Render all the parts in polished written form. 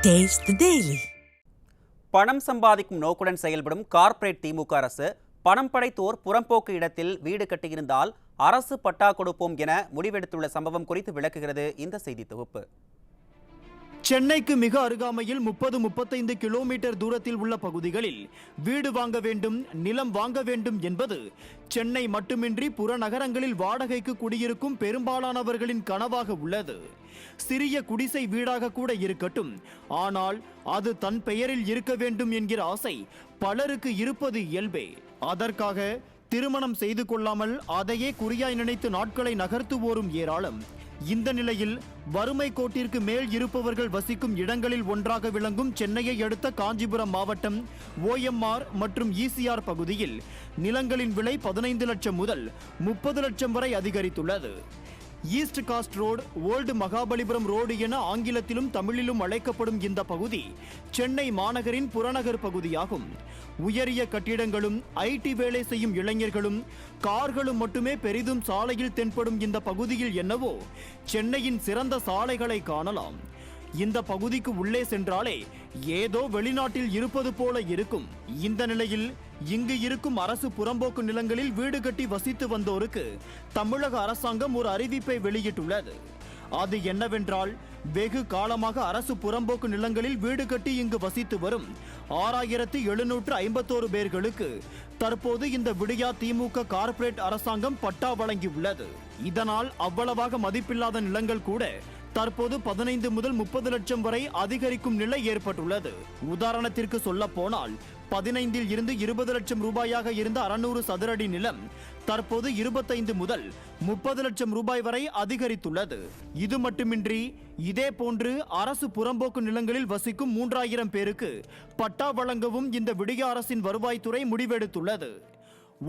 Taste the Daily. பணம் சம்பாதிக்கும் நோக்குடன் செயல்படும் கார்ப்பரேட் திமுக அரசு பணம் படைத்தோர் புறம்போக்கு இடத்தில் வீடு கட்டியிருந்தால் அரசு பட்டா கொடுப்போம் என முடிவெடுத்துள்ள சம்பவம் குறித்து விளக்குகிறது இந்த செய்தி தொகுப்பு. சென்னைக்கு மிக அருகாமையில் 30-35 கிலோமீட்டர் தூரத்தில் உள்ள பகுதிகளில் வீடு வாங்க வேண்டும், நிலம் வாங்க வேண்டும் என்பது சென்னை மட்டுமின்றி புறநகரங்களில் வாடகைக்கு குடியிருக்கும் பெரும்பாலானவர்களின் கனவாக உள்ளது. சிறிய குடிசை வீடாக கூட இருக்கட்டும், ஆனால் அது தன் பெயரில் இருக்க வேண்டும் என்கிற ஆசை பலருக்கு இருப்பது இயல்பே. அதற்காக திருமணம் செய்து கொள்ளாமல் அதையே குறியாய் நினைத்து நாட்களை நகர்த்துவோரும் ஏராளம். இந்த நிலையில் வறுமை கோட்டிற்கு மேல் இருப்பவர்கள் வசிக்கும் இடங்களில் ஒன்றாக விளங்கும் சென்னையை அடுத்த காஞ்சிபுரம் மாவட்டம் OMR மற்றும் ECR பகுதியில் நிலங்களின் விலை 15 லட்சம் முதல் 30 லட்சம் வரை அதிகரித்துள்ளது. East coast road, old Mahabalipuram road என ஆங்கிலத்திலும் தமிழிலும் அழைக்கப்படும் இந்த பகுதி சென்னை மாநகரின் புறநகர் பகுதியாகும். உயரிய கட்டிடங்களும் IT வேலை செய்யும் இளைஞர்களும் கார்களும் மட்டுமே பெரிதும் சாலையில் தென்படும் இந்த பகுதியில் என்னவோ சென்னையின் சிறந்த சாலைகளை காணலாம். இந்த பகுதிக்கு உள்ளே சென்றாலே ஏதோ வெளிநாட்டில் இருப்பது போல இருக்கும். இந்த நிலையில் இங்கு இருக்கும் அரசு புறம்போக்கு நிலங்களில் வீடு கட்டி வசித்து வந்தோருக்கு தமிழக அரசாங்கம் ஒரு அறிவிப்பை வெளியிட்டுள்ளது. அது என்னவென்றால், வெகு காலமாக அரசு புறம்போக்கு நிலங்களில் வீடு கட்டி இங்கு வசித்து வரும் 6751 பேர்களுக்கு தற்போது இந்த விடியா திமுக கார்ப்பரேட் அரசாங்கம் பட்டா வழங்கியுள்ளது. இதனால் அவ்வளவாக மதிப்பில்லாத நிலங்கள் கூட தற்போது 15 முதல் 30 லட்சம் வரை அதிகரிக்கும் நிலை ஏற்பட்டுள்ளது. உதாரணத்திற்கு சொல்ல போனால் 15 இருந்து 20 லட்சம் ரூபாயாக இருந்த 600 சதுரடி நிலம் தற்போது 25 முதல் 30 லட்சம் ரூபாய் வரை அதிகரித்துள்ளது. இது மட்டுமின்றி இதே போன்று அரசு புறம்போக்கு நிலங்களில் வசிக்கும் 3000 பேருக்கு பட்டா வழங்கவும் இந்த விடிய அரசின் வருவாய்த்துறை முடிவெடுத்துள்ளது.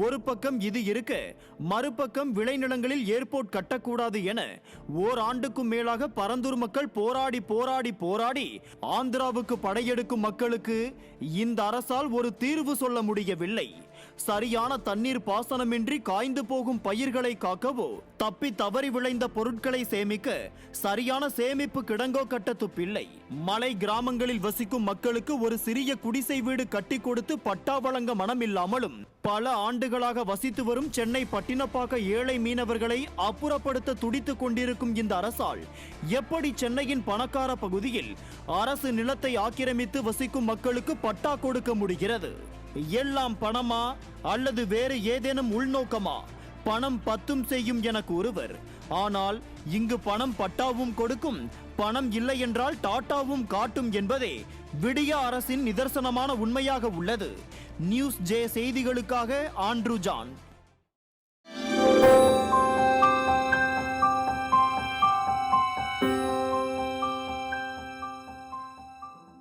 ஒரு பக்கம் இது இருக்க, மறுபக்கம் விளைநிலங்களில் ஏர்போர்ட் கட்டக்கூடாது என ஓராண்டுக்கும் மேலாக பரந்தூர் மக்கள் போராடி ஆந்திராவுக்கு படையெடுக்கும் மக்களுக்கு இந்த அரசால் ஒரு தீர்வு சொல்ல முடியவில்லை. சரியான தண்ணீர் பாசனமின்றி காய்ந்து போகும் பயிர்களை காக்கவோ, தப்பி தவறி விளைந்த பொருட்களை சேமிக்க சரியான சேமிப்பு கிடங்கோ கட்ட துப்பில்லை. மலை கிராமங்களில் வசிக்கும் மக்களுக்கு ஒரு சிறிய குடிசை வீடு கட்டி கொடுத்து பட்டா வழங்க மனமில்லாமலும் பல ஆண்டுகளாக வசித்து வரும் சென்னை பட்டினப்பாக்க ஏழை மீனவர்களை அப்புறப்படுத்த துடித்துக் கொண்டிருக்கும் இந்த அரசால் எப்படி சென்னையின் பணக்கார பகுதியில் அரசு நிலத்தை ஆக்கிரமித்து வசிக்கும் மக்களுக்கு பட்டா கொடுக்க முடிகிறது? எல்லாம் பணமா அல்லது வேறு ஏதேனும் உள்நோக்கமா? பணம் பத்தும் செய்யும் என கூறுவர். ஆனால் இங்கு பணம் பட்டாவும் கொடுக்கும், பணம் இல்லை என்றால் டாட்டாவும் காட்டும் என்பதே விடியா அரசின் நிதர்சனமான உண்மையாக உள்ளது. நியூஸ் J செய்திகளுக்காக ஆண்ட்ரூ ஜான்.